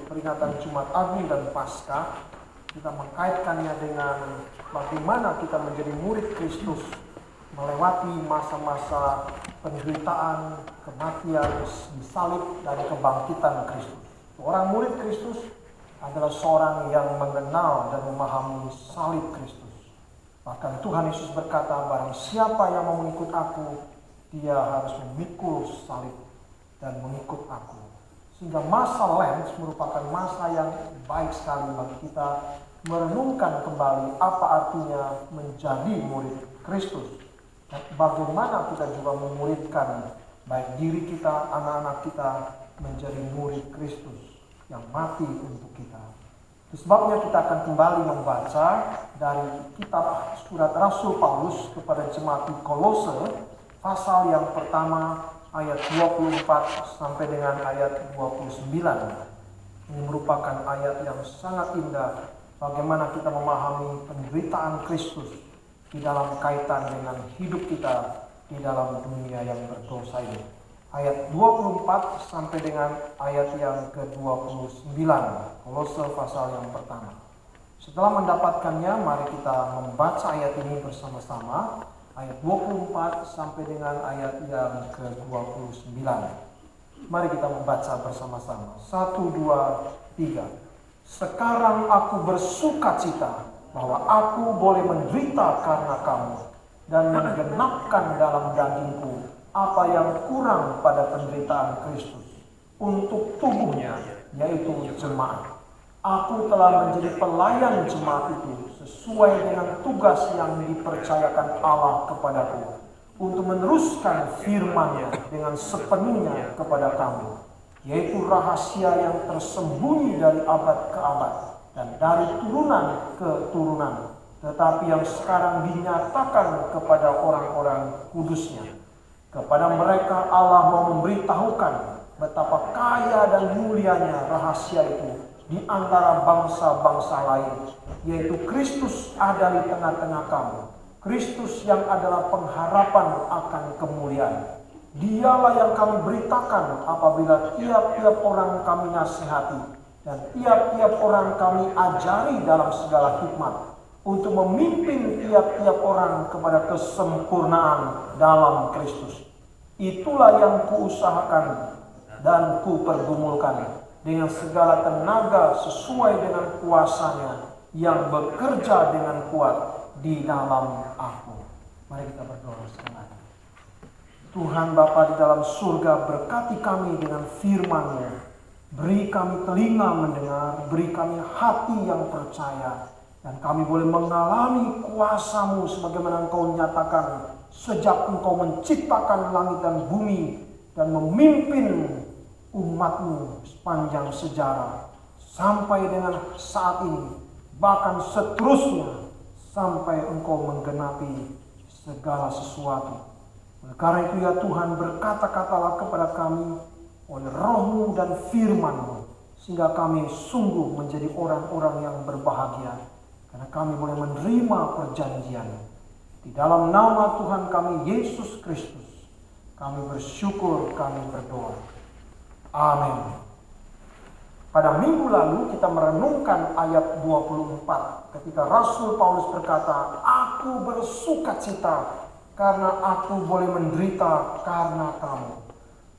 peringatan Jumat Agung dan Paskah, kita mengkaitkannya dengan bagaimana kita menjadi murid Kristus melewati masa-masa penderitaan, kematian, disalib, dan kebangkitan Kristus. Seorang murid Kristus adalah seorang yang mengenal dan memahami salib Kristus. Bahkan Tuhan Yesus berkata, barang siapa yang mau mengikut aku, dia harus memikul salib dan mengikut aku. Sehingga masa Lent merupakan masa yang baik sekali bagi kita merenungkan kembali apa artinya menjadi murid Kristus. Dan bagaimana kita juga memuridkan baik diri kita, anak-anak kita menjadi murid Kristus yang mati untuk kita. Sebabnya kita akan kembali membaca dari kitab surat Rasul Paulus kepada jemaat di Kolose, pasal yang pertama ayat 24 sampai dengan ayat 29. Ini merupakan ayat yang sangat indah bagaimana kita memahami penderitaan Kristus di dalam kaitan dengan hidup kita di dalam dunia yang berdosa ini. Ayat 24 sampai dengan ayat yang ke-29, Kolose pasal yang pertama. Setelah mendapatkannya, mari kita membaca ayat ini bersama-sama. Ayat 24 sampai dengan ayat yang ke-29. Mari kita membaca bersama-sama. 1, 2, 3. Sekarang aku bersukacita bahwa aku boleh menderita karena kamu dan menggenapkan dalam dagingku apa yang kurang pada penderitaan Kristus untuk tubuhnya, yaitu jemaat. Aku telah menjadi pelayan jemaat itu sesuai dengan tugas yang dipercayakan Allah kepadaku untuk meneruskan firman-Nya dengan sepenuhnya kepada kamu, yaitu rahasia yang tersembunyi dari abad ke abad dan dari turunan ke turunan, tetapi yang sekarang dinyatakan kepada orang-orang kudus-Nya. Kepada mereka Allah mau memberitahukan betapa kaya dan mulianya rahasia itu di antara bangsa-bangsa lain, yaitu Kristus ada di tengah-tengah kamu. Kristus yang adalah pengharapan akan kemuliaan. Dialah yang kami beritakan apabila tiap-tiap orang kami nasihati dan tiap-tiap orang kami ajari dalam segala hikmat, untuk memimpin tiap-tiap orang kepada kesempurnaan dalam Kristus. Itulah yang kuusahakan dan kupergumulkan dengan segala tenaga sesuai dengan kuasa-Nya yang bekerja dengan kuat di dalam aku. Mari kita berdoa sekali. Tuhan Bapa di dalam surga, berkati kami dengan firman-Nya. Beri kami telinga mendengar, beri kami hati yang percaya, dan kami boleh mengalami kuasa-Mu sebagaimana Engkau nyatakan sejak Engkau menciptakan langit dan bumi dan memimpin umat-Mu sepanjang sejarah sampai dengan saat ini, bahkan seterusnya sampai Engkau menggenapi segala sesuatu. Oleh karena itu ya Tuhan, berkata-katalah kepada kami oleh Roh-Mu dan firman-Mu, sehingga kami sungguh menjadi orang-orang yang berbahagia karena kami boleh menerima perjanjian. Di dalam nama Tuhan kami Yesus Kristus kami bersyukur, kami berdoa. Amin. Pada minggu lalu kita merenungkan ayat 24 ketika Rasul Paulus berkata, aku bersukacita karena aku boleh menderita karena kamu.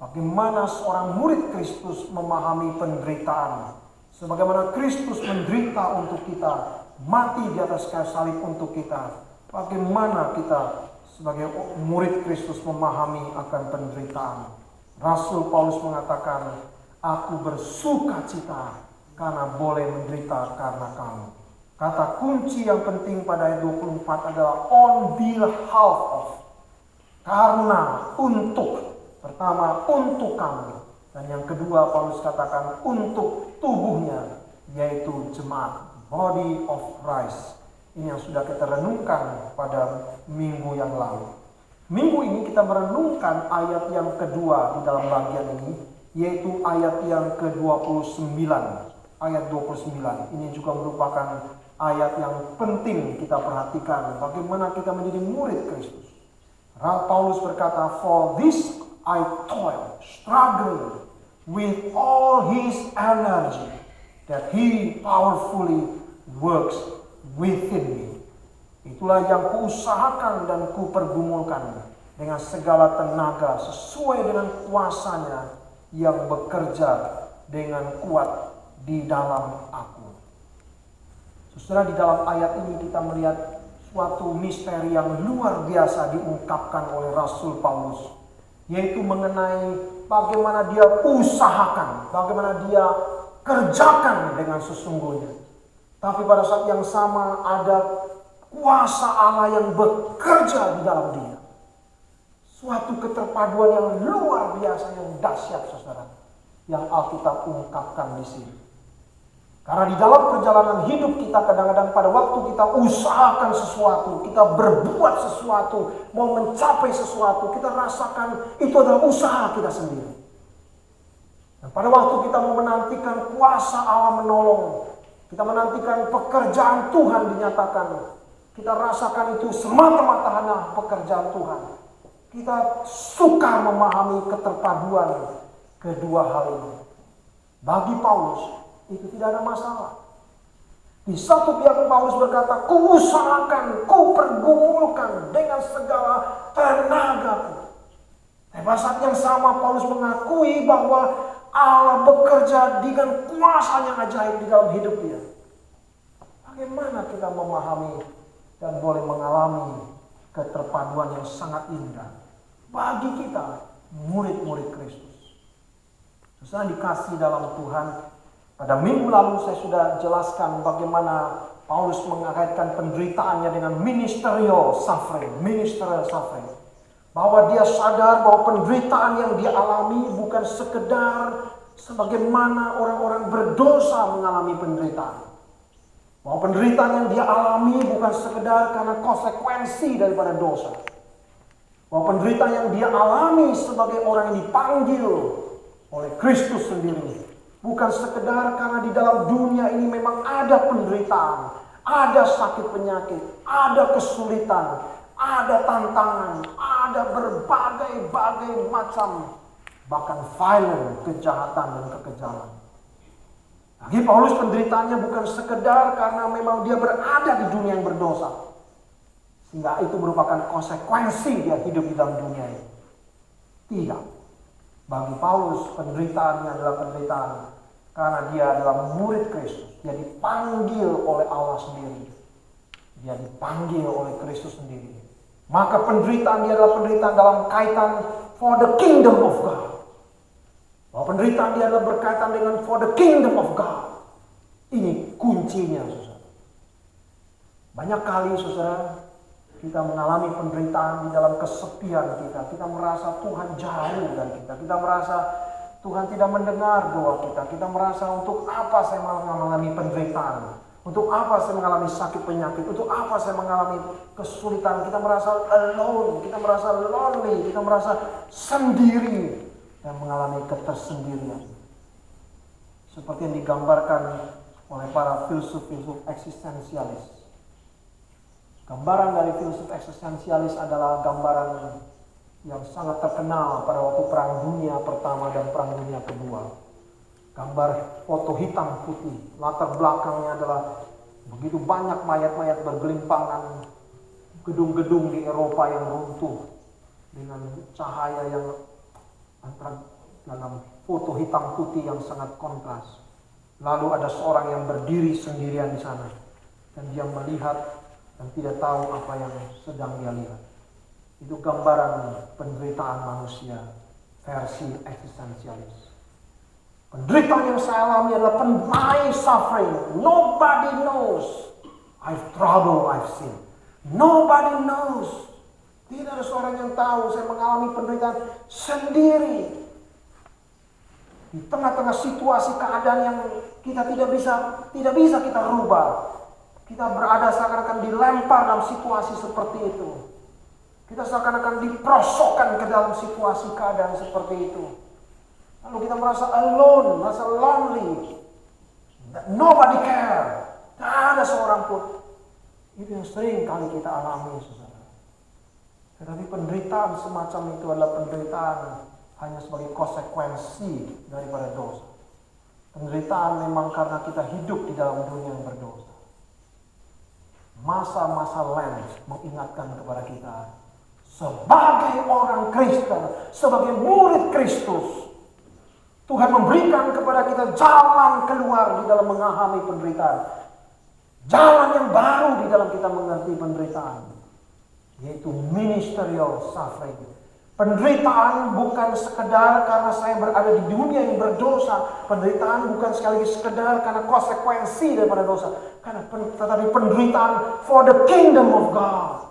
Bagaimana seorang murid Kristus memahami penderitaan. Sebagaimana Kristus menderita untuk kita, mati di atas kayu salib untuk kita. Bagaimana kita sebagai murid Kristus memahami akan penderitaan. Rasul Paulus mengatakan, aku bersukacita karena boleh menderita karena kamu. Kata kunci yang penting pada ayat 24 adalah on behalf of. Karena, untuk. Pertama, untuk kamu. Dan yang kedua, Paulus katakan untuk tubuhnya, yaitu jemaat. Body of Christ. Ini yang sudah kita renungkan pada minggu yang lalu. Minggu ini kita merenungkan ayat yang kedua di dalam bagian ini, yaitu ayat yang ke-29. Ayat 29. Ini juga merupakan ayat yang penting kita perhatikan. Bagaimana kita menjadi murid Kristus. Paulus berkata, for this I toil, struggling with all his energy that He powerfully works within me. Itulah yang kuusahakan dan kupergumulkan dengan segala tenaga sesuai dengan kuasa-Nya yang bekerja dengan kuat di dalam aku. Saudara, di dalam ayat ini kita melihat suatu misteri yang luar biasa diungkapkan oleh Rasul Paulus, yaitu mengenai bagaimana dia usahakan, bagaimana dia kerjakan dengan sesungguhnya. Tapi pada saat yang sama ada kuasa Allah yang bekerja di dalam dia. Suatu keterpaduan yang luar biasa, yang dahsyat, saudara, yang Alkitab ungkapkan di sini. Karena di dalam perjalanan hidup kita kadang-kadang pada waktu kita usahakan sesuatu, kita berbuat sesuatu, mau mencapai sesuatu, kita rasakan itu adalah usaha kita sendiri. Dan pada waktu kita mau menantikan kuasa Allah menolong, kita menantikan pekerjaan Tuhan dinyatakan, kita rasakan itu semata-mata hanya pekerjaan Tuhan. Kita sukar memahami keterpaduan kedua hal ini. Bagi Paulus itu tidak ada masalah. Di satu pihak Paulus berkata, kuusahakan, kupergumulkan dengan segala tenagaku. Tapi pada saat yang sama Paulus mengakui bahwa Allah bekerja dengan kuasa yang ajaib di dalam hidup dia. Bagaimana kita memahami dan boleh mengalami keterpaduan yang sangat indah bagi kita, murid-murid Kristus. Saudara dikasih dalam Tuhan, pada minggu lalu saya sudah jelaskan bagaimana Paulus mengaitkan penderitaannya dengan ministerial suffering. Bahwa dia sadar bahwa penderitaan yang dia alami bukan sekedar sebagaimana orang-orang berdosa mengalami penderitaan. Bahwa penderitaan yang dia alami bukan sekedar karena konsekuensi daripada dosa. Bahwa penderitaan yang dia alami sebagai orang yang dipanggil oleh Kristus sendiri bukan sekedar karena di dalam dunia ini memang ada penderitaan, ada sakit penyakit, ada kesulitan, ada tantangan, ada berbagai macam bahkan violent, kejahatan dan kekejaman. Bagi Paulus penderitaannya bukan sekedar karena memang dia berada di dunia yang berdosa, sehingga itu merupakan konsekuensi dia hidup di dalam dunia ini. Tidak. Bagi Paulus penderitaannya adalah penderitaan karena dia adalah murid Kristus. Dia dipanggil oleh Allah sendiri. Dia dipanggil oleh Kristus sendiri. Maka penderitaan dia adalah penderitaan dalam kaitan for the kingdom of God. Bahwa penderitaan dia adalah berkaitan dengan for the kingdom of God. Ini kuncinya, saudara. Banyak kali, saudara, kita mengalami penderitaan di dalam kesepian kita. Kita merasa Tuhan jauh dari kita. Kita merasa Tuhan tidak mendengar doa kita. Kita merasa untuk apa saya mengalami penderitaan? Untuk apa saya mengalami sakit penyakit? Untuk apa saya mengalami kesulitan? Kita merasa alone, kita merasa lonely, kita merasa sendiri dan mengalami ketersendirian. Seperti yang digambarkan oleh para filsuf-filsuf eksistensialis. Gambaran dari filsuf eksistensialis adalah gambaran yang sangat terkenal pada waktu Perang Dunia Pertama dan Perang Dunia Kedua. Gambar foto hitam putih, latar belakangnya adalah begitu banyak mayat-mayat bergelimpangan, gedung-gedung di Eropa yang runtuh dengan cahaya yang antara dalam foto hitam putih yang sangat kontras. Lalu ada seorang yang berdiri sendirian di sana dan dia melihat dan tidak tahu apa yang sedang dia lihat. Itu gambaran penderitaan manusia versi eksistensialis. Penderitaan yang saya alami adalah my suffering. Nobody knows. I've trouble, I've sin. Nobody knows. Tidak ada seorang yang tahu saya mengalami penderitaan sendiri. Di tengah-tengah situasi keadaan yang kita tidak bisa kita rubah. Kita berada seakan-akan dilempar dalam situasi seperti itu. Kita seakan-akan diprosokkan ke dalam situasi keadaan seperti itu. Lalu kita merasa alone, merasa lonely. Nobody care. Tidak ada seorang pun. Itu yang sering kali kita alami, saudara. Tetapi penderitaan semacam itu adalah penderitaan hanya sebagai konsekuensi daripada dosa. Penderitaan memang karena kita hidup di dalam dunia yang berdosa. Masa-masa Lent mengingatkan kepada kita, sebagai orang Kristen, sebagai murid Kristus, Tuhan memberikan kepada kita jalan keluar di dalam mengalami penderitaan. Jalan yang baru di dalam kita mengerti penderitaan, yaitu ministerial suffering. Penderitaan bukan sekedar karena saya berada di dunia yang berdosa. Penderitaan bukan sekali sekedar karena konsekuensi daripada dosa. Tetapi penderitaan for the kingdom of God.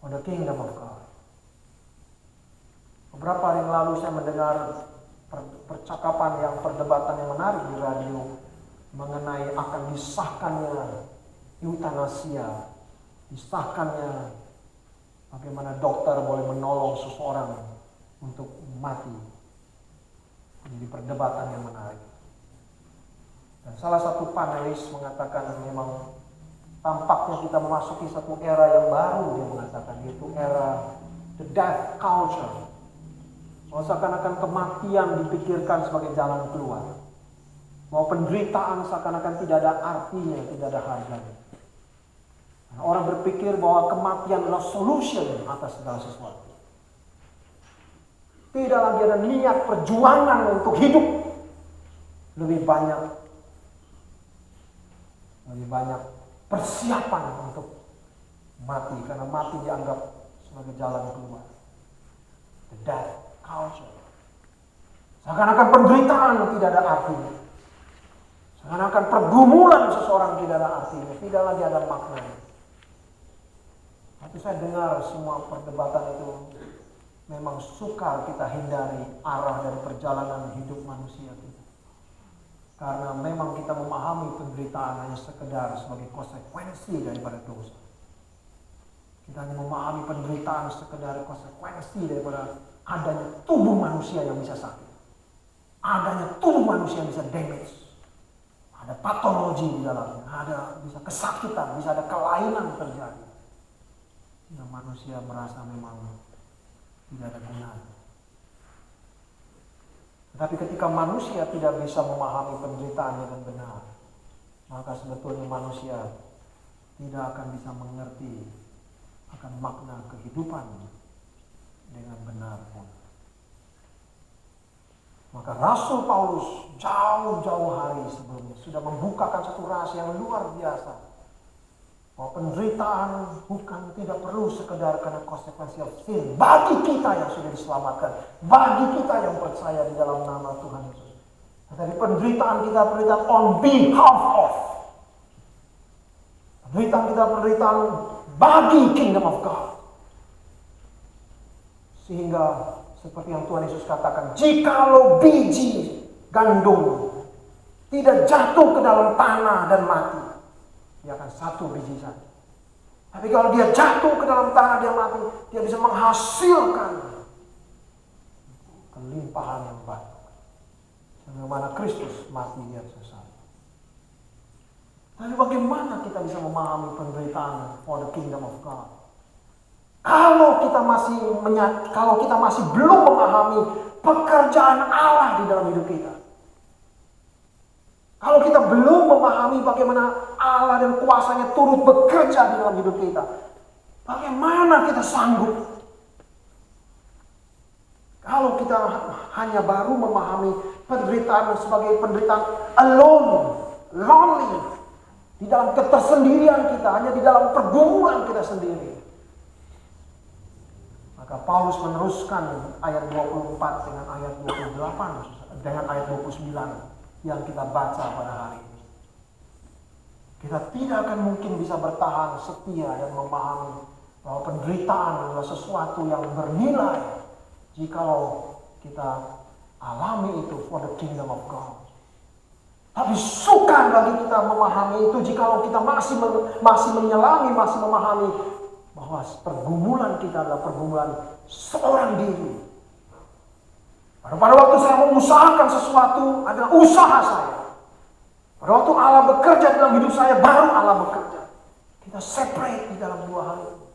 For the kingdom of God. Beberapa hari yang lalu saya mendengar percakapan yang perdebatan yang menarik di radio mengenai akan disahkannya eutanasia, disahkannya bagaimana dokter boleh menolong seseorang untuk mati. Jadi perdebatan yang menarik. Dan salah satu panelis mengatakan memang tampaknya kita memasuki satu era yang baru, dia mengatakan, yaitu era the death culture. Bahwa seakan-akan kematian dipikirkan sebagai jalan keluar. Bahwa penderitaan seakan-akan tidak ada artinya, tidak ada harganya. Orang berpikir bahwa kematian adalah solution atas segala sesuatu. Tidak lagi ada niat perjuangan untuk hidup. Lebih banyak persiapan untuk mati, karena mati dianggap sebagai jalan keluar. The death culture. Seakan-akan penderitaan tidak ada artinya. Seakan-akan pergumulan seseorang tidak ada artinya, tidak lagi ada maknanya. Tapi saya dengar semua perdebatan itu memang sukar kita hindari arah dari perjalanan hidup manusia kita. Karena memang kita memahami penderitaan hanya sekedar sebagai konsekuensi daripada dosa. Kita hanya memahami penderitaan sekedar konsekuensi daripada adanya tubuh manusia yang bisa sakit. Adanya tubuh manusia yang bisa damage. Ada patologi di dalamnya, ada bisa kesakitan, bisa ada kelainan terjadi. Yang manusia merasa memang tidak ada gunanya. Tetapi ketika manusia tidak bisa memahami penderitaan dengan benar, maka sebetulnya manusia tidak akan bisa mengerti akan makna kehidupan dengan benar pun. Maka Rasul Paulus jauh-jauh hari sebelumnya sudah membukakan satu rahasia yang luar biasa. Bahwa penderitaan bukan tidak perlu sekedar karena konsekuensi sin bagi kita yang sudah diselamatkan, bagi kita yang percaya di dalam nama Tuhan Yesus. Tetapi penderitaan kita penderitaan on behalf of. Penderitaan bagi kingdom of God. Sehingga seperti yang Tuhan Yesus katakan, jikalau biji gandum tidak jatuh ke dalam tanah dan mati, dia akan satu biji saja. Tapi kalau dia jatuh ke dalam tanah dia mati, dia bisa menghasilkan kelimpahan yang banyak. Sebagaimana Kristus mati di atas salib. Tapi bagaimana kita bisa memahami penderitaan for the kingdom of God? Kalau kita masih belum memahami pekerjaan Allah di dalam hidup kita. Kalau kita belum memahami bagaimana Allah dan kuasanya turut bekerja di dalam hidup kita, bagaimana kita sanggup? Kalau kita hanya baru memahami penderitaan sebagai penderitaan alone, lonely, di dalam ketersendirian kita, hanya di dalam pergumulan kita sendiri. Maka Paulus meneruskan ayat 24 dengan ayat 28, dengan ayat 29 yang kita baca pada hari ini. Kita tidak akan mungkin bisa bertahan setia dan memahami bahwa penderitaan adalah sesuatu yang bernilai jikalau kita alami itu for the kingdom of God. Tapi sukar bagi kita memahami itu jikalau kita masih menyelami, masih memahami bahwa pergumulan kita adalah pergumulan seorang diri. Pada waktu saya mengusahakan sesuatu adalah usaha saya. Pada waktu Allah bekerja dalam hidup saya, baru Allah bekerja. Kita separate di dalam dua hal itu.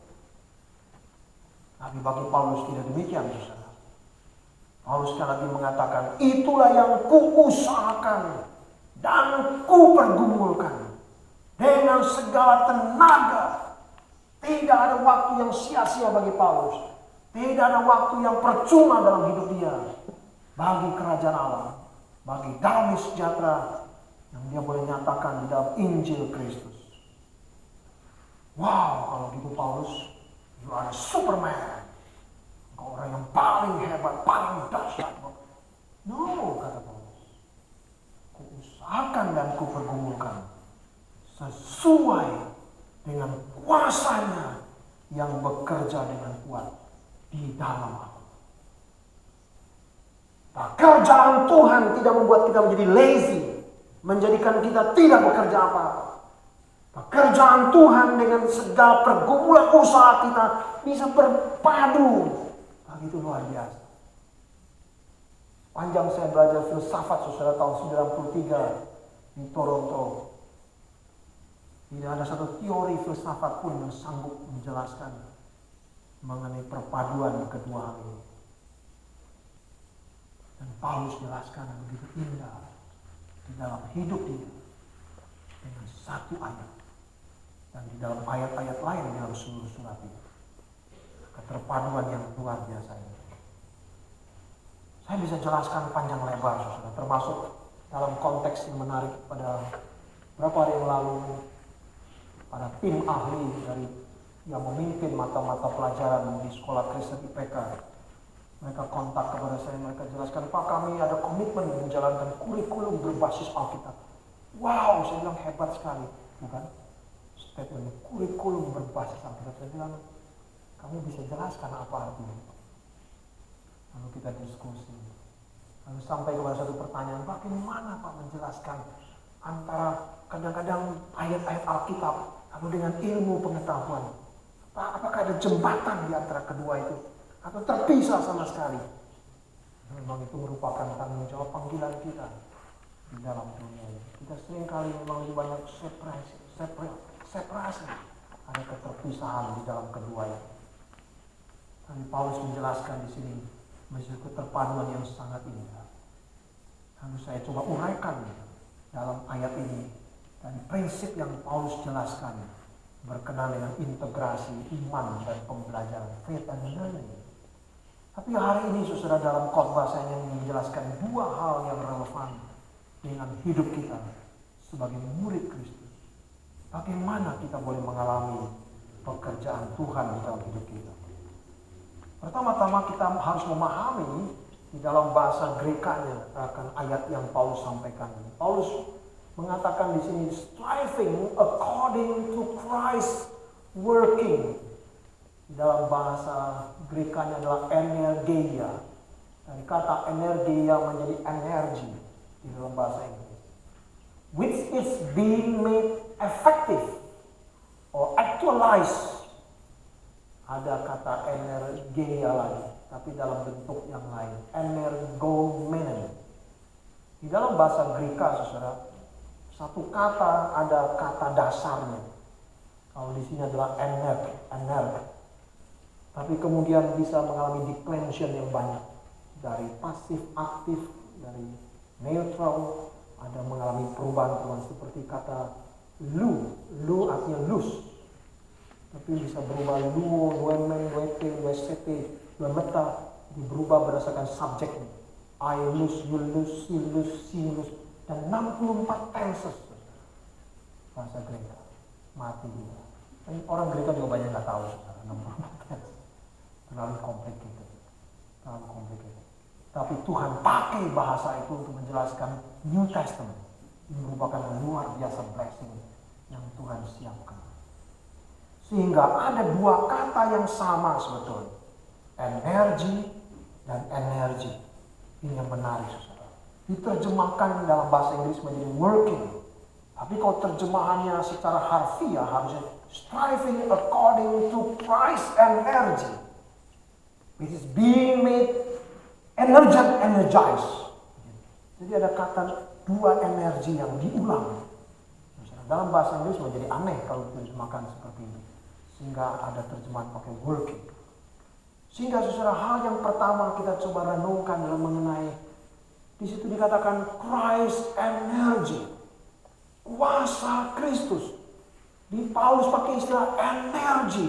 Tapi bagi Paulus tidak demikian, saudara. Paulus sekali lagi mengatakan, itulah yang kuusahakan dan kupergumulkan dengan segala tenaga. Tidak ada waktu yang sia-sia bagi Paulus. Tidak ada waktu yang percuma dalam hidup dia. Bagi kerajaan Allah, bagi damai sejahtera yang dia boleh nyatakan di dalam Injil Kristus. Wow, kalau gitu Paulus, you are Superman. Kau orang yang paling hebat, paling dahsyat. No, kata Paulus. Kuusahakan dan kupergumulkan sesuai dengan kuasanya yang bekerja dengan kuat di dalam aku. Pekerjaan Tuhan tidak membuat kita menjadi lazy, menjadikan kita tidak bekerja apa-apa. Pekerjaan Tuhan dengan segala pergumulan usaha kita bisa berpadu. Begitu luar biasa. Panjang saya belajar filsafat saudara tahun 93 di Toronto. Tidak ada satu teori filsafat pun yang sanggup menjelaskan mengenai perpaduan kedua hal ini. Dan Paulus jelaskan begitu indah di dalam hidup dia dengan satu ayat. Dan di dalam ayat-ayat lain di dalam seluruh surat ini. Keterpaduan yang luar biasa ini. Saya bisa jelaskan panjang lebar saudara, termasuk dalam konteks yang menarik pada beberapa hari yang lalu. Ada tim ahli dari yang memimpin mata-mata pelajaran di sekolah Kristen IPK. Mereka kontak kepada saya, mereka jelaskan, Pak, kami ada komitmen menjalankan kurikulum berbasis Alkitab. Wow, saya bilang hebat sekali, bukan? Statement kurikulum berbasis Alkitab. Saya bilang, kamu bisa jelaskan apa artinya? Lalu kita diskusi. Lalu sampai kepada satu pertanyaan, Pak, bagaimana Pak menjelaskan antara kadang-kadang ayat-ayat Alkitab lalu dengan ilmu pengetahuan? Apakah ada jembatan di antara kedua itu? Atau terpisah sama sekali? Memang itu merupakan tanggung jawab panggilan kita di dalam dunia ini. Kita seringkali memang lebih banyak separasi. Ada keterpisahan di dalam keduanya. Tapi Paulus menjelaskan di sini mesti keterpaduan yang sangat indah. Lalu saya coba uraikan dalam ayat ini dan prinsip yang Paulus jelaskan berkenaan dengan integrasi iman dan pembelajaran, faith and learning. Tapi hari ini saudara, dalam khotbah saya ingin menjelaskan dua hal yang relevan dengan hidup kita sebagai murid Kristus. Bagaimana kita boleh mengalami pekerjaan Tuhan di dalam hidup kita. Pertama-tama kita harus memahami di dalam bahasa Grekanya akan ayat yang Paulus sampaikan. Paulus mengatakan di sini striving according to Christ working. Di dalam bahasa Grekanya adalah energeia. Dari kata energeia menjadi energy di dalam bahasa Inggris. Which is being made effective or actualized. Ada kata energeia lagi, tapi dalam bentuk yang lain. Energomenon. Di dalam bahasa Greka, saudara, satu kata ada kata dasarnya. Kalau di sini adalah energ. Tapi kemudian bisa mengalami declension yang banyak. Dari pasif, aktif, dari neutral, ada mengalami perubahan-perubahan seperti kata lu. Lu artinya lus. Tapi bisa berubah luo, luemen, luete, luesete, luemeta, berubah berdasarkan subjeknya. I lose, you lose, she lose, she lose. Dan 64 tenses. Bahasa Greka. Mati juga. Dan orang Greka juga banyak nggak tahu. 64 tenses. Terlalu complicated. Tapi Tuhan pakai bahasa itu untuk menjelaskan New Testament. Ini merupakan luar biasa blessing yang Tuhan siapkan. Sehingga ada dua kata yang sama sebetulnya. Energi dan energi. Ini yang menarik, saudara. Diterjemahkan dalam bahasa Inggris menjadi working. Tapi kalau terjemahannya secara harfiah harusnya striving according to Christ energy. Which is being made energized. Jadi ada kata dua energi yang diulang. Dalam bahasa Inggris menjadi aneh kalau diterjemahkan seperti ini. Sehingga ada terjemahan pakai working. Sehingga saudara, hal yang pertama kita coba renungkan adalah mengenai, di situ dikatakan Christ energy, kuasa Kristus. Di Paulus pakai istilah energi.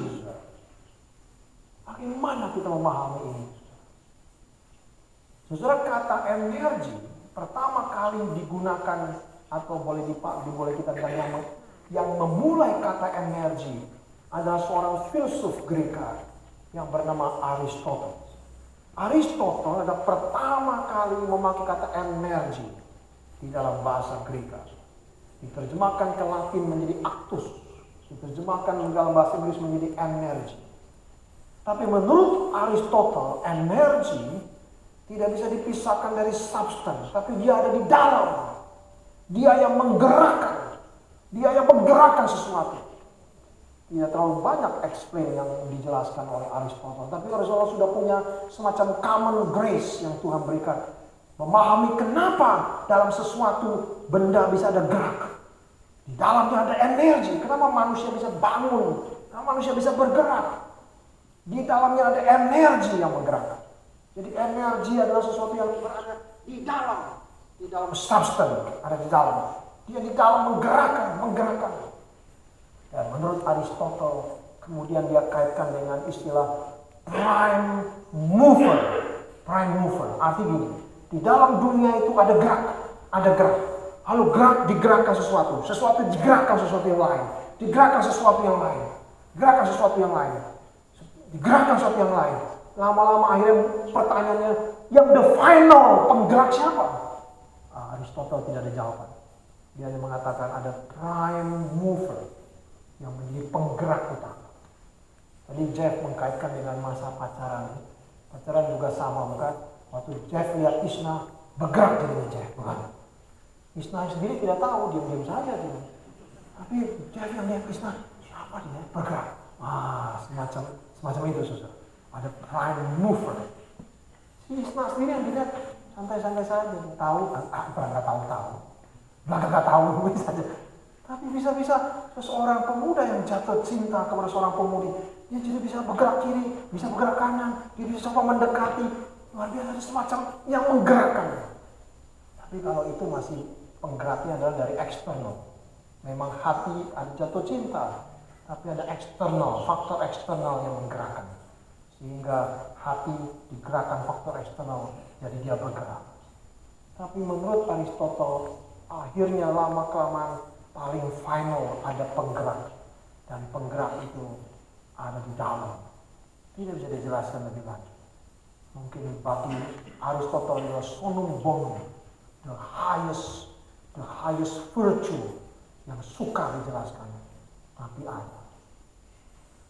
Bagaimana kita memahami ini? Saudara, kata energi pertama kali digunakan atau boleh kita bilang yang memulai kata energi adalah seorang filsuf Greka yang bernama Aristoteles. Aristoteles adalah pertama kali memakai kata energi di dalam bahasa Greka. Diterjemahkan ke Latin menjadi actus, diterjemahkan dalam bahasa Inggris menjadi energi. Tapi menurut Aristoteles, energi tidak bisa dipisahkan dari substance, tapi dia ada di dalam. Dia yang menggerakkan, dia yang menggerakkan sesuatu. Tidak terlalu banyak explain yang dijelaskan oleh Aristoteles, tapi Aristoteles sudah punya semacam common grace yang Tuhan berikan. Memahami kenapa dalam sesuatu benda bisa ada gerak. Di dalamnya ada energi. Kenapa manusia bisa bangun? Kenapa manusia bisa bergerak? Di dalamnya ada energi yang menggerakkan. Jadi energi adalah sesuatu yang berada di dalam substance, ada di dalam. Dia di dalam menggerakkan. Dan menurut Aristoteles, kemudian dia kaitkan dengan istilah prime mover. Prime mover, artinya gini, di dalam dunia itu ada gerak. Lalu digerakkan sesuatu digerakkan sesuatu yang lain. Digerakkan sesuatu yang lain. Lama-lama akhirnya pertanyaannya, yang the final penggerak siapa? Aristoteles tidak ada jawaban. Dia hanya mengatakan ada prime mover yang menjadi penggerak utama. Tadi Jeff mengkaitkan dengan masa pacaran. Pacaran juga sama, bukan? Waktu Jeff lihat Isna, bergerak jadinya Jeff, bukan? Isna sendiri tidak tahu, diam-diam saja dia. Tapi Jeff yang lihat Isna, siapa dia? Bergerak. Semacam itu, saudara. Ada prime mover. Si Isna sendiri yang dilihat santai-santai saja, tahu, nggak tahu saja. Tapi bisa-bisa seseorang pemuda yang jatuh cinta kepada seorang pemudi, dia jadi bisa bergerak kiri, bisa bergerak kanan, dia bisa coba mendekati. Luar biasa, ada semacam yang menggerakkan. Tapi kalau itu masih penggeraknya adalah dari eksternal. Memang hati ada jatuh cinta, tapi ada eksternal, faktor eksternal yang menggerakkan. Sehingga hati digerakkan faktor eksternal, jadi dia bergerak. Tapi menurut Aristoteles, akhirnya lama-kelamaan paling final ada penggerak. Dan penggerak itu ada di dalam. Tidak bisa dijelaskan lebih lanjut. Mungkin bagi Aristoteles adalah sonum bonum, the highest virtue yang sukar dijelaskan. Tapi ada.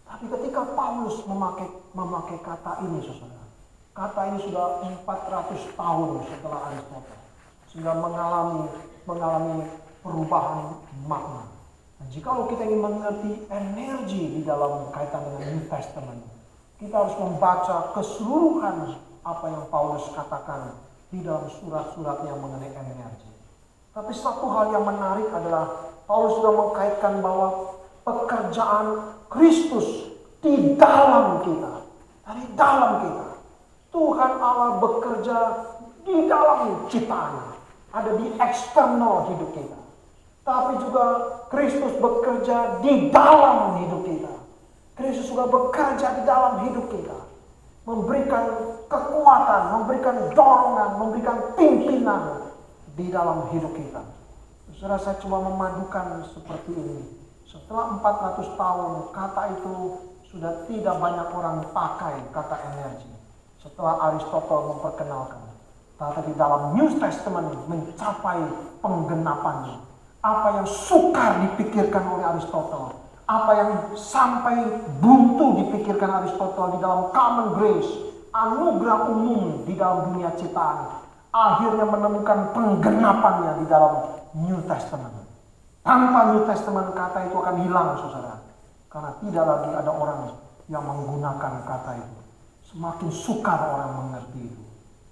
Tapi ketika Paulus memakai kata ini, saudara, kata ini sudah 400 tahun setelah Aristoteles, sehingga mengalami perubahan makna. Dan jikalau kita ingin mengerti energi di dalam kaitan dengan New Testament, kita harus membaca keseluruhan apa yang Paulus katakan di dalam surat-suratnya mengenai energi. Tapi satu hal yang menarik adalah Paulus sudah mengkaitkan bahwa pekerjaan Kristus di dalam kita. Dari dalam kita. Tuhan Allah bekerja di dalam ciptaan. Ada di eksternal hidup kita. Tapi juga Kristus bekerja di dalam hidup kita. Kristus juga bekerja di dalam hidup kita. Memberikan kekuatan, memberikan dorongan, memberikan pimpinan di dalam hidup kita. Saudara, saya cuma memadukan seperti ini. Setelah 400 tahun, kata itu sudah tidak banyak orang pakai, kata energi. Setelah Aristoteles memperkenalkan. Tapi di dalam New Testament mencapai penggenapannya. Apa yang sukar dipikirkan oleh Aristoteles, apa yang sampai buntu dipikirkan Aristoteles di dalam common grace, anugerah umum di dalam dunia ciptaan, akhirnya menemukan penggenapannya di dalam New Testament. Tanpa New Testament, kata itu akan hilang, saudara, karena tidak lagi ada orang yang menggunakan kata itu. Semakin sukar orang mengerti itu.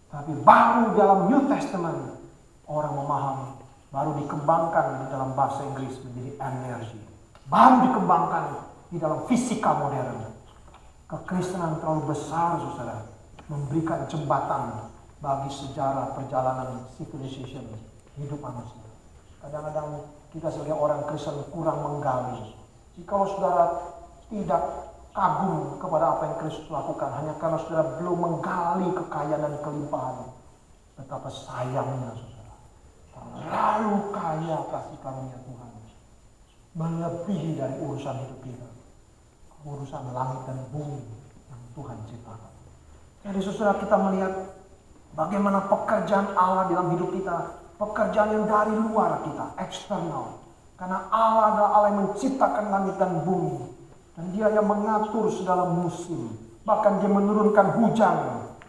Tapi baru dalam New Testament orang memahami, baru dikembangkan di dalam bahasa Inggris menjadi energi. Baru dikembangkan di dalam fisika modern. Kekristenan terlalu besar, saudara, memberikan jembatan bagi sejarah perjalanan civilization hidup manusia. Kadang-kadang kita sebagai orang Kristen kurang menggali. Jikalau saudara tidak kagum kepada apa yang Kristus lakukan hanya karena saudara belum menggali kekayaan dan kelimpahan, betapa sayangnya saudara. Terlalu kaya kasih karunia Tuhan, melebihi dari urusan hidup kita, urusan langit dan bumi yang Tuhan ciptakan. Jadi saudara, kita melihat bagaimana pekerjaan Allah dalam hidup kita, pekerjaan yang dari luar kita, eksternal. Karena Allah adalah Allah yang menciptakan langit dan bumi. Dan Dia yang mengatur segala musim. Bahkan Dia menurunkan hujan,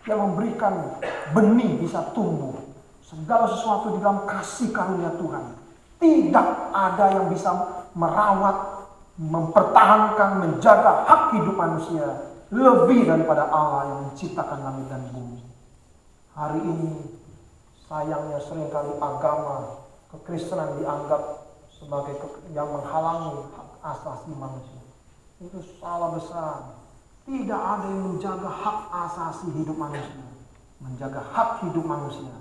yang memberikan benih bisa tumbuh. Segala sesuatu di dalam kasih karunia Tuhan. Tidak ada yang bisa merawat, mempertahankan, menjaga hak hidup manusia lebih daripada Allah yang menciptakan langit dan bumi. Hari ini sayangnya seringkali agama kekristenan dianggap sebagai yang menghalangi hak asasi manusia. Itu salah besar. Tidak ada yang menjaga hak asasi hidup manusia, menjaga hak hidup manusia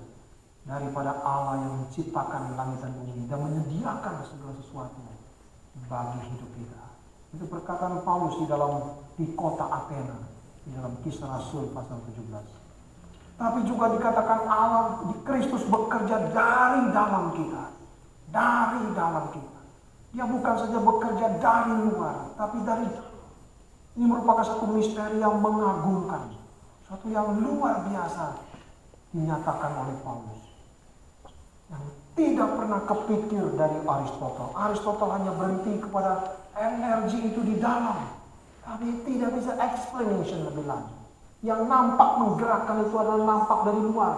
daripada Allah yang menciptakan langit dan bumi dan menyediakan segala sesuatu bagi hidup kita. Itu perkataan Paulus di kota Athena, di dalam Kisah Rasul pasal 17. Tapi juga dikatakan Allah di Kristus bekerja dari dalam kita. Dari dalam kita. Dia bukan saja bekerja dari luar, tapi dari dalam. Ini merupakan satu misteri yang mengagumkan. Suatu yang luar biasa dinyatakan oleh Paulus. Yang tidak pernah kepikir dari Aristotle. Aristotle hanya berhenti kepada energi itu di dalam. Tapi tidak bisa explanation lebih lanjut. Yang nampak menggerakkan itu adalah nampak dari luar.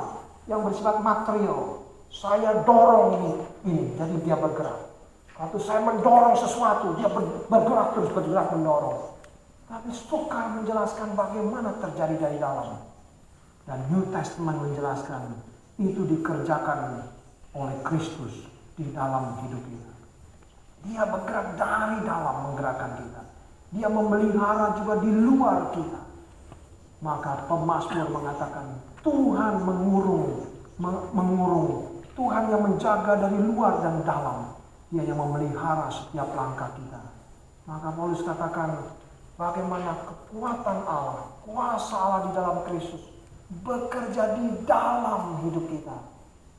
Yang bersifat material. Saya dorong ini, jadi dia bergerak. Kalau saya mendorong sesuatu, dia bergerak terus, bergerak mendorong. Tapi sukar menjelaskan bagaimana terjadi dari dalam. Dan New Testament menjelaskan itu dikerjakan oleh Kristus di dalam hidup kita. Dia bergerak dari dalam menggerakkan kita. Dia memelihara juga di luar kita. Maka pemazmur mengatakan Tuhan mengurung. Tuhan yang menjaga dari luar dan dalam. Dia yang memelihara setiap langkah kita. Maka Paulus katakan bagaimana kekuatan Allah, kuasa Allah di dalam Kristus bekerja di dalam hidup kita.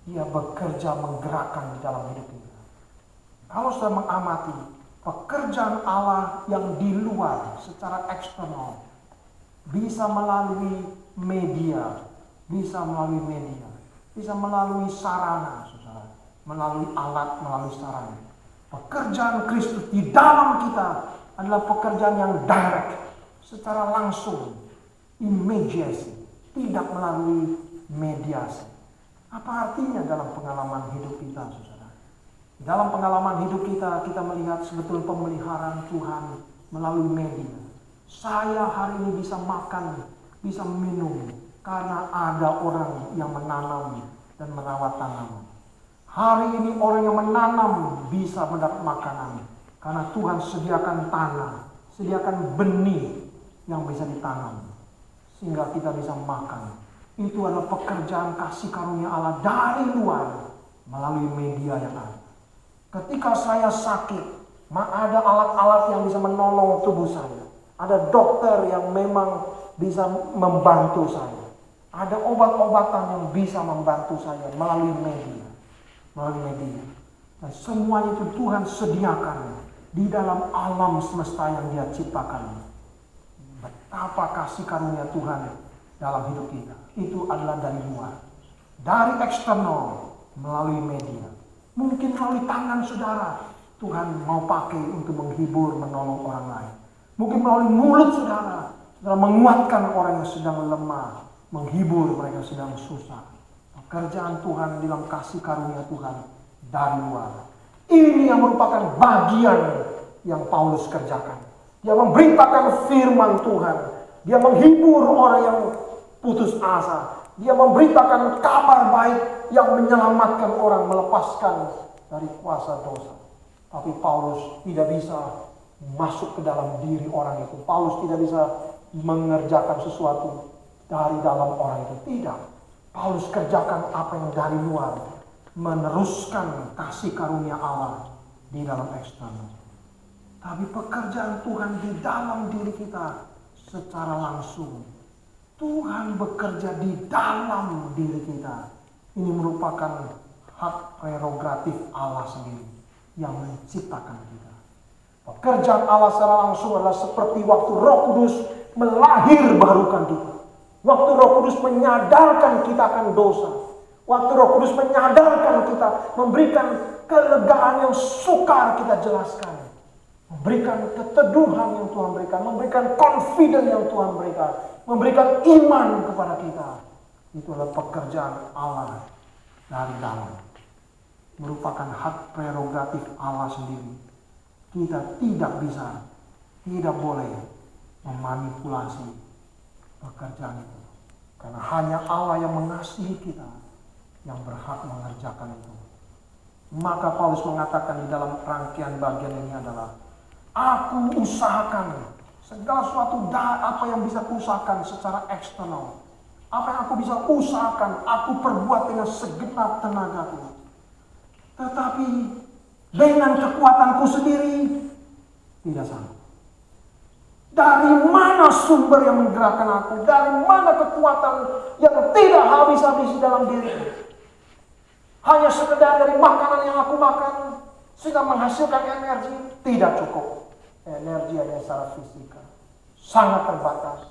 Dia bekerja menggerakkan di dalam hidup kita. Kalau sudah mengamati pekerjaan Allah yang di luar secara eksternal, bisa melalui media, bisa melalui sarana, saudara, melalui alat, melalui sarana. Pekerjaan Kristus di dalam kita adalah pekerjaan yang direct, secara langsung, immediasi, tidak melalui mediasi. Apa artinya dalam pengalaman hidup kita, saudara? Dalam pengalaman hidup kita, kita melihat sebetulnya pemeliharaan Tuhan melalui media. Saya hari ini bisa makan, bisa minum, karena ada orang yang menanam dan merawat tanaman. Hari ini orang yang menanam bisa mendapat makanan, karena Tuhan sediakan tanah, sediakan benih yang bisa ditanam, sehingga kita bisa makan. Itu adalah pekerjaan kasih karunia Allah dari luar, melalui media yang ada. Ketika saya sakit, ada alat-alat yang bisa menolong tubuh saya. Ada dokter yang memang bisa membantu saya. Ada obat-obatan yang bisa membantu saya melalui media. Dan semuanya itu Tuhan sediakan di dalam alam semesta yang Dia ciptakan. Betapa kasih karunia Tuhan dalam hidup kita. Itu adalah dari luar. Dari eksternal, melalui media. Mungkin melalui tangan saudara, Tuhan mau pakai untuk menghibur, menolong orang lain. Mungkin melalui mulut saudara, menguatkan orang yang sedang lemah, menghibur mereka yang sedang susah. Pekerjaan Tuhan dalam kasih karunia Tuhan dari luar. Ini yang merupakan bagian yang Paulus kerjakan. Dia memberitakan firman Tuhan. Dia menghibur orang yang putus asa. Dia memberitakan kabar baik yang menyelamatkan orang, melepaskan dari kuasa dosa. Tapi Paulus tidak bisa masuk ke dalam diri orang itu. Paulus tidak bisa mengerjakan sesuatu dari dalam orang itu. Tidak. Paulus kerjakan apa yang dari luar. Meneruskan kasih karunia Allah di dalam eksternal. Tapi pekerjaan Tuhan di dalam diri kita secara langsung. Tuhan bekerja di dalam diri kita. Ini merupakan hak prerogatif Allah sendiri yang menciptakan kita. Pekerjaan Allah secara langsung adalah seperti waktu Roh Kudus melahirbarukan kita. Waktu Roh Kudus menyadarkan kita akan dosa. Waktu Roh Kudus menyadarkan kita, memberikan kelegaan yang sukar kita jelaskan. Memberikan keteduhan yang Tuhan berikan, memberikan confidence yang Tuhan berikan, memberikan iman kepada kita. Itu adalah pekerjaan Allah dari dalam. Merupakan hak prerogatif Allah sendiri. Kita tidak bisa, tidak boleh memanipulasi pekerjaan itu. Karena hanya Allah yang mengasihi kita yang berhak mengerjakan itu. Maka Paulus mengatakan di dalam rangkaian bagian ini adalah, aku usahakan segala sesuatu apa yang bisa kuusahakan secara eksternal. Apa yang aku bisa usahakan, aku perbuat dengan segenap tenagaku. Tetapi dengan kekuatanku sendiri tidak sanggup. Dari mana sumber yang menggerakkan aku? Dari mana kekuatan yang tidak habis-habis di dalam diriku? Hanya sekedar dari makanan yang aku makan sehingga menghasilkan energi tidak cukup. Energi hanya secara fisika sangat terbatas.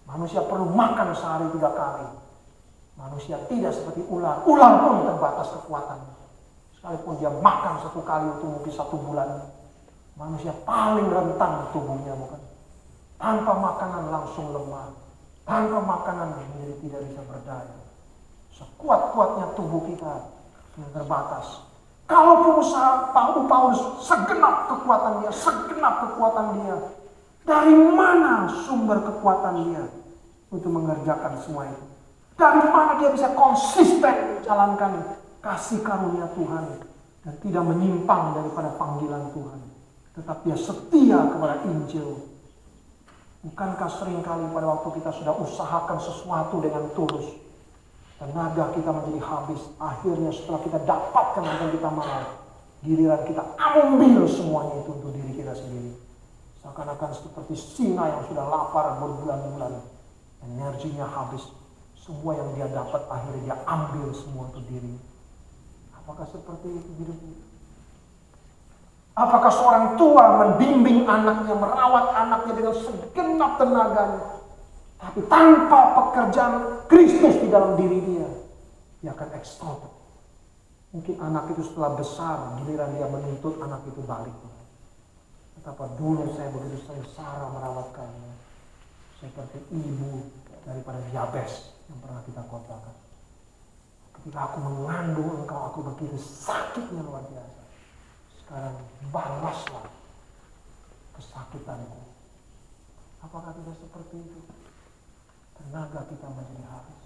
Manusia perlu makan sehari 3 kali. Manusia tidak seperti ular. Ular pun terbatas kekuatannya. Sekalipun dia makan 1 kali untuk mungkin 1 bulan. Manusia paling rentan tubuhnya, bukan? Tanpa makanan langsung lemah. Tanpa makanan menjadi tidak bisa berdaya. Sekuat-kuatnya tubuh kita yang terbatas. Kalaupun usaha Paulus segenap kekuatan dia, dari mana sumber kekuatan dia untuk mengerjakan semua itu? Dari mana dia bisa konsisten menjalankan kasih karunia Tuhan dan tidak menyimpang daripada panggilan Tuhan, tetap dia setia kepada Injil? Bukankah seringkali pada waktu kita sudah usahakan sesuatu dengan tulus, tenaga kita menjadi habis, akhirnya setelah kita dapatkan apa yang kita mau, giliran kita ambil semuanya itu untuk diri kita sendiri. Seakan-akan seperti singa yang sudah lapar berbulan-bulan, energinya habis, semua yang dia dapat akhirnya dia ambil semua untuk diri. Apakah seperti itu hidupnya? Apakah seorang tua membimbing anaknya, merawat anaknya dengan segenap tenaganya, tapi tanpa pekerjaan Kristus di dalam diri dia akan exalted. Mungkin anak itu setelah besar, giliran dia menuntut anak itu balik. Betapa dulu saya begitu sengsara merawatkannya, seperti ibu daripada Yabes yang pernah kita khotbahkan. Ketika aku mengandung engkau, aku begitu sakitnya luar biasa. Sekarang balaslah kesakitanku. Apakah tidak seperti itu? Tenaga kita menjadi habis.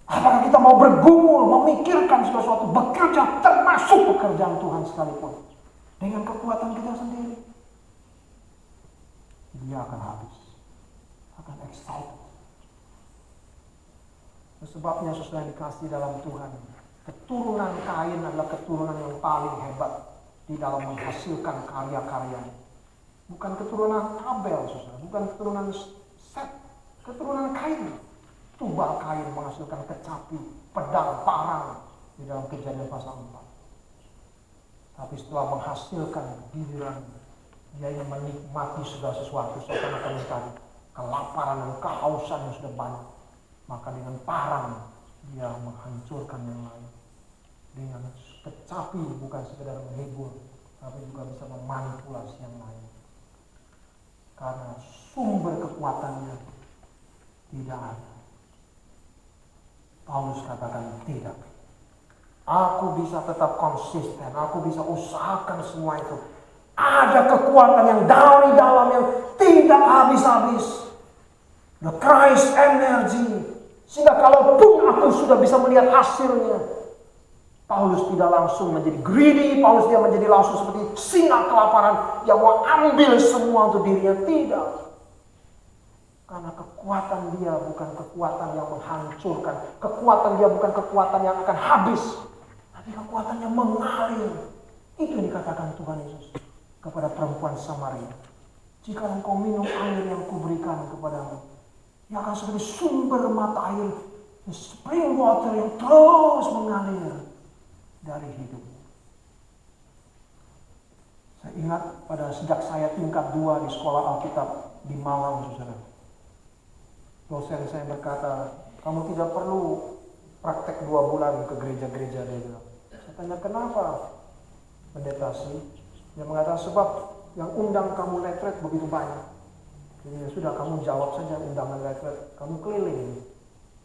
Apakah kita mau bergumul, memikirkan sesuatu, bekerja, termasuk pekerjaan Tuhan sekalipun, dengan kekuatan kita sendiri? Dia akan habis, akan excited. Sebabnya sesuai dikasih dalam Tuhan, keturunan Kain adalah keturunan yang paling hebat di dalam menghasilkan karya-karyanya. Bukan keturunan Abel, bukan keturunan Set, keturunan Kain. Tubal Kain menghasilkan kecapi, pedang, parang di dalam Kejadian pasal 4. Tapi setelah menghasilkan giliran, dia yang menikmati segala sesuatu, seakan-akan mencari kelaparan dan kehausan yang sudah banyak. Maka dengan parang dia menghancurkan yang lain. Dengan kecapi bukan sekedar menghibur, tapi juga bisa memanipulasi yang lain. Karena sumber kekuatannya tidak ada. Paulus katakan tidak. Aku bisa tetap konsisten, aku bisa usahakan semua itu. Ada kekuatan yang dari dalam yang tidak habis-habis. The Christ energy. Sehingga kalaupun aku sudah bisa melihat hasilnya, Paulus tidak langsung menjadi greedy, Paulus tidak menjadi langsung seperti singa kelaparan yang mau ambil semua untuk dirinya. Tidak. Karena kekuatan dia bukan kekuatan yang menghancurkan. Kekuatan dia bukan kekuatan yang akan habis. Tapi kekuatan yang mengalir. Itu yang dikatakan Tuhan Yesus kepada perempuan Samaria. Jika engkau minum air yang kuberikan kepadamu, ia akan seperti sumber mata air, spring water yang terus mengalir dari hidup. Saya ingat sejak saya tingkat 2 di sekolah Alkitab di Malang, saudara. Dosen saya berkata, kamu tidak perlu praktek 2 bulan ke gereja-gereja. Dia bilang. Saya tanya, kenapa? Pendeta sih. Dia mengatakan, sebab yang undang kamu retret begitu banyak. Jadi ya sudah, kamu jawab saja undangan retret. Kamu keliling.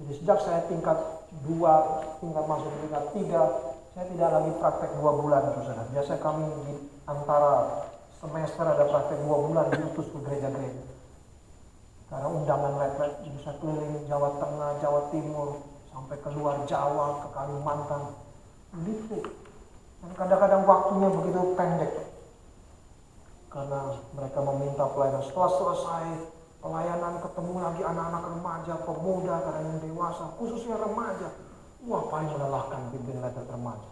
Jadi sejak saya tingkat 2, tingkat masuk tingkat 3, saya tidak lagi praktek 2 bulan, saudara. Biasa kami di antara semester ada praktek 2 bulan diutus ke gereja-gereja. Karena undangan retret bisa keliling Jawa Tengah, Jawa Timur, sampai keluar Jawa, ke Kalimantan. Begitu. Dan kadang-kadang waktunya begitu pendek. Karena mereka meminta pelayanan. Setelah selesai pelayanan, ketemu lagi anak-anak remaja, pemuda, kadang yang dewasa, khususnya remaja. Wah, paling melelahkan pimpin retret remaja.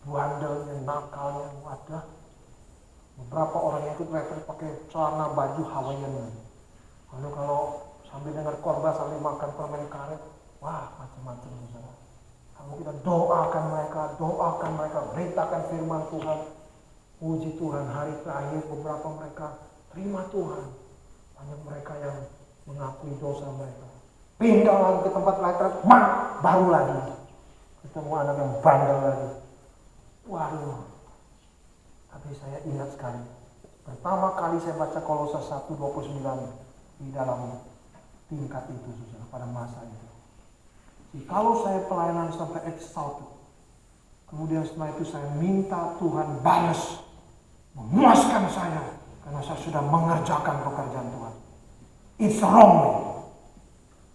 Bandelnya, nakalnya, wadah. Beberapa orang yang ikut retret pakai celana baju Hawaiian. Lalu kalau sambil dengar khotbah, sambil makan permen karet, wah macam-macam, saudara. Kalau kita doakan mereka, beritakan firman Tuhan. Puji Tuhan, hari terakhir beberapa mereka terima Tuhan. Banyak mereka yang mengakui dosa mereka. Pindah lagi ke tempat retret, baru lagi ketemu anak yang bandel lagi. Waduh. Tapi saya ingat sekali, pertama kali saya baca Kolose 1:29 di dalam tingkat itu, saudara, pada masa itu. Jadi, kalau saya pelayanan sampai exalted, kemudian setelah itu saya minta Tuhan balas, memuaskan saya, karena saya sudah mengerjakan pekerjaan Tuhan. It's wrong, man.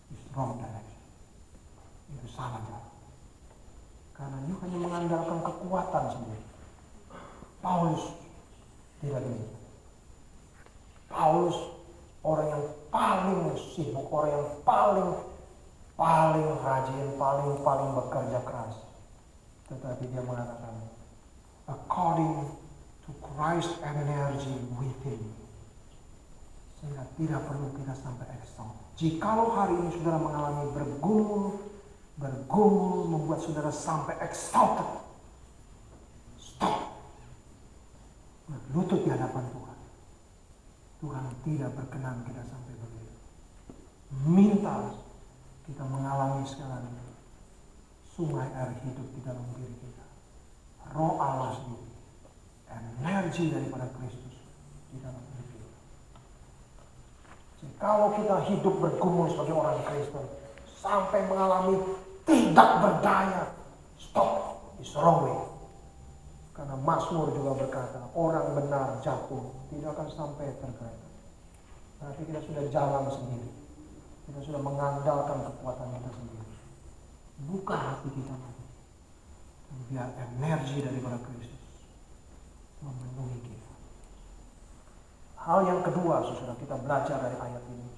It's wrong direction. Itu salah jalan. Karena you hanya mengandalkan kekuatan sendiri. Paulus tidak demikian. Paulus orang yang paling sibuk, orang yang paling rajin, paling bekerja keras. Tetapi dia mengatakan, according to Christ energy within. Sehingga tidak perlu kita sampai exalt. Jikalau hari ini saudara mengalami bergumul, membuat saudara sampai exalted, stop. Berlutut di hadapan Tuhan. Tuhan tidak berkenan kita sampai begitu. Minta kita mengalami sekali sungai air hidup di dalam diri kita. Roh Allah sendiri. Energi daripada Kristus di dalam diri kita. Jadi kalau kita hidup bergumul sebagai orang Kristen sampai mengalami tidak berdaya, stop, it's wrong way. Karena Mazmur juga berkata, orang benar jatuh tidak akan sampai tergerak. Berarti kita sudah jalan sendiri. Kita sudah mengandalkan kekuatan kita sendiri. Buka hati kita lagi. Biar energi daripada Kristus memenuhi kita. Hal yang kedua, saudara, kita belajar dari ayat ini.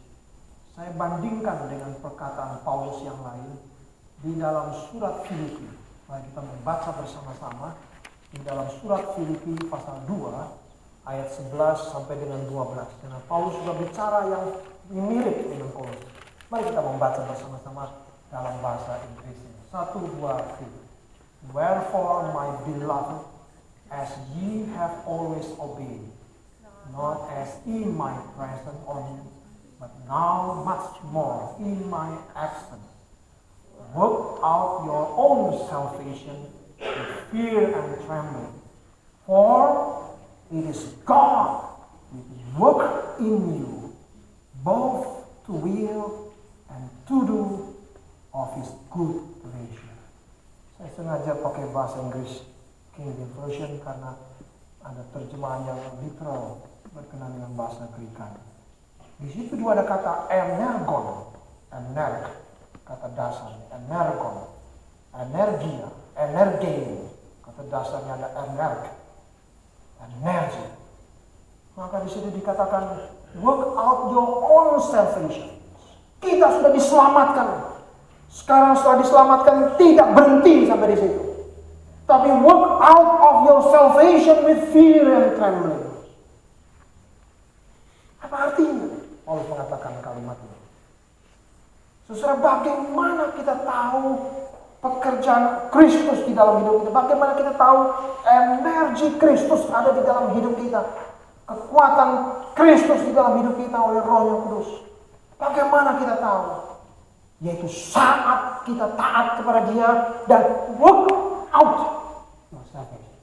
Saya bandingkan dengan perkataan Paulus yang lain di dalam surat Filipi. Mari kita membaca bersama-sama di dalam surat Filipi pasal 2 ayat 11 sampai dengan 12. Karena Paulus sudah bicara yang mirip dengan Paulus. Mari kita membaca bersama-sama dalam bahasa Inggris. 1, 2, 3. Wherefore, my beloved, as ye have always obeyed, not as in my presence only, but now much more in my absence, work out your own salvation with fear and trembling. For it is God which work in you, both to will and to do of His good pleasure. Saya sengaja pakai bahasa Inggris King James Version karena ada terjemahan yang literal berkenaan dengan bahasa Greek-an. Di situ juga ada kata energon, kata dasarnya, energon, energia, energein, kata dasarnya ada energi. Maka di situ dikatakan work out your own salvation. Kita sudah diselamatkan. Sekarang setelah diselamatkan tidak berhenti sampai di situ. Tapi work out of your salvation with fear and trembling. Apa artinya? Paulus mengatakan kalimat ini. Saudara, bagaimana kita tahu pekerjaan Kristus di dalam hidup kita? Bagaimana kita tahu energi Kristus ada di dalam hidup kita? Kekuatan Kristus di dalam hidup kita oleh Roh yang Kudus. Bagaimana kita tahu? Yaitu saat kita taat kepada Dia dan work out your salvation.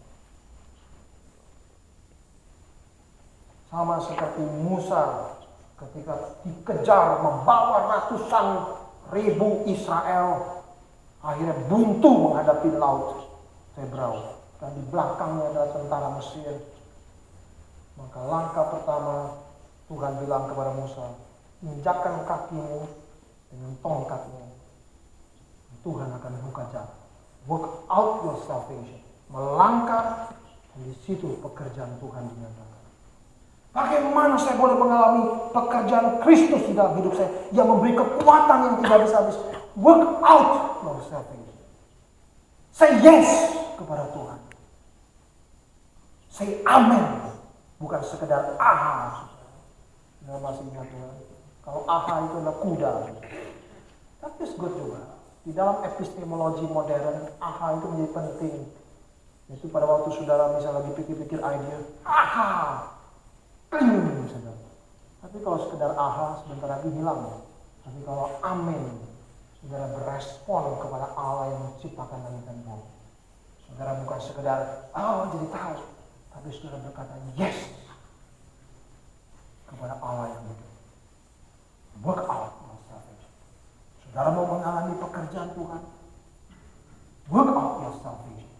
Sama seperti Musa ketika dikejar membawa ratusan ribu Israel, akhirnya buntu menghadapi laut Tebrau, dan di belakangnya adalah tentara Mesir. Maka langkah pertama Tuhan bilang kepada Musa, injakkan kakimu dengan tongkatmu, Tuhan akan buka jalan. Work out your salvation. Melangkah, dan di situ pekerjaan Tuhan dinyatakan. Bagaimana saya boleh mengalami pekerjaan Kristus di dalam hidup saya yang memberi kekuatan yang tidak habis-habis? Work out your salvation. Say yes kepada Tuhan. Say amen. Bukan sekedar aha. Saya masih ingat Tuhan. Kalau aha itu adalah kuda. Tapi it's good juga. Di dalam epistemologi modern, aha itu menjadi penting. Itu pada waktu saudara misalnya lagi pikir-pikir ide, aha. Tapi kalau sekedar aha sebentar lagi hilang. Tapi kalau amin, saudara berespon kepada Allah yang menciptakan langit dan bumi. Saudara bukan sekedar jadi tahu, tapi saudara berkata yes kepada Allah yang hidup. Work out your salvation. Saudara mau mengalami pekerjaan Tuhan, work out your salvation.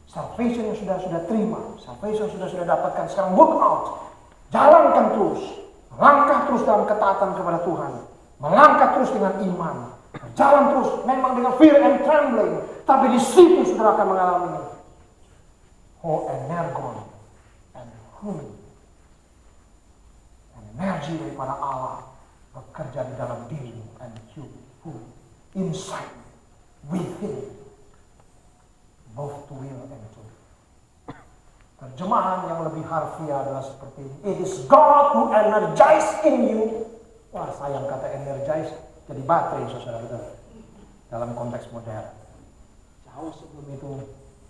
Salvation yang sudah terima, salvation yang sudah dapatkan, sekarang work out. Jalankan terus, melangkah terus dalam ketaatan kepada Tuhan, melangkah terus dengan iman, jalan terus memang dengan fear and trembling, tapi di situ saudara akan mengalami energon and hum, energi daripada Allah bekerja di dalam diri and you inside within both to will and to. Terjemahan yang lebih harfiah adalah seperti ini. It is God who energize in you. Wah, sayang kata energize jadi baterai, saudara, betul. Dalam konteks modern. Jauh sebelum itu,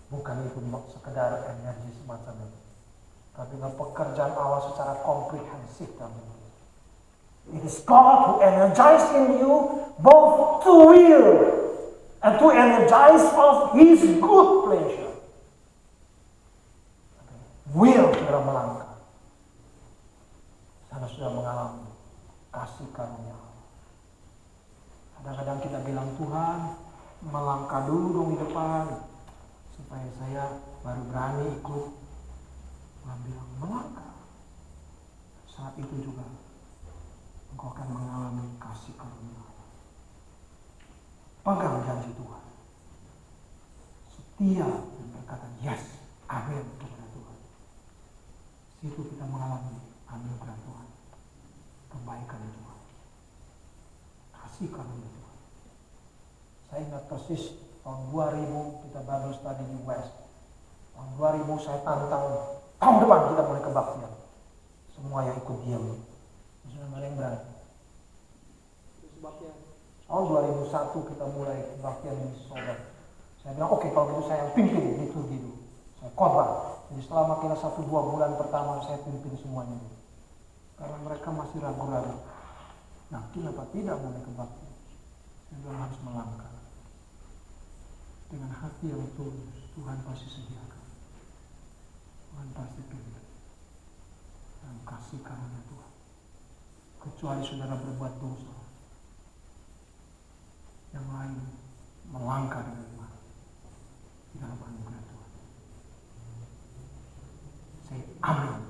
bukan itu sekedar energi semacam itu. Tapi pekerjaan Allah secara komprehensif dalam hidup. It is God who energize in you both to will and to energize of His good pleasure. Will saudara melangkah. Karena sudah mengalami kasih karunia. Kadang-kadang kita bilang, Tuhan, melangkah dulu dong di depan supaya saya baru berani ikut. Tuhan bilang, melangkah. Saat itu juga engkau akan mengalami kasih karunia. Pegang janji Tuhan. Setia dan berkata yes, amin kepada Tuhan. Situ kita mengalami anugerah Tuhan, kebaikan Tuhan, kasih karunia Tuhan. Saya ingat persis tahun 2000 kita baru study di West. Tahun 2000 saya tantang, tahun depan kita mulai kebaktian. Semua yang ikut diam. Sudah ada yang berani. Tahun 2001 kita mulai kebaktian di Sobat. Saya bilang oke, kalau gitu saya yang pimpin liturgi dulu. Saya khotbah. Jadi selama kira 1-2 bulan pertama saya pimpin semuanya. Karena mereka masih ragu-ragu. Nah, kenapa tidak mulai kebaktian? Saya bilang harus melangkah. Dengan hati yang tulus, Tuhan pasti sediakan. Tuhan pasti pimpin. Dan kasih karunia Tuhan. Kecuali saudara berbuat dosa, yang lain melangkah dengan iman di dalam anugerah Tuhan. Say amin.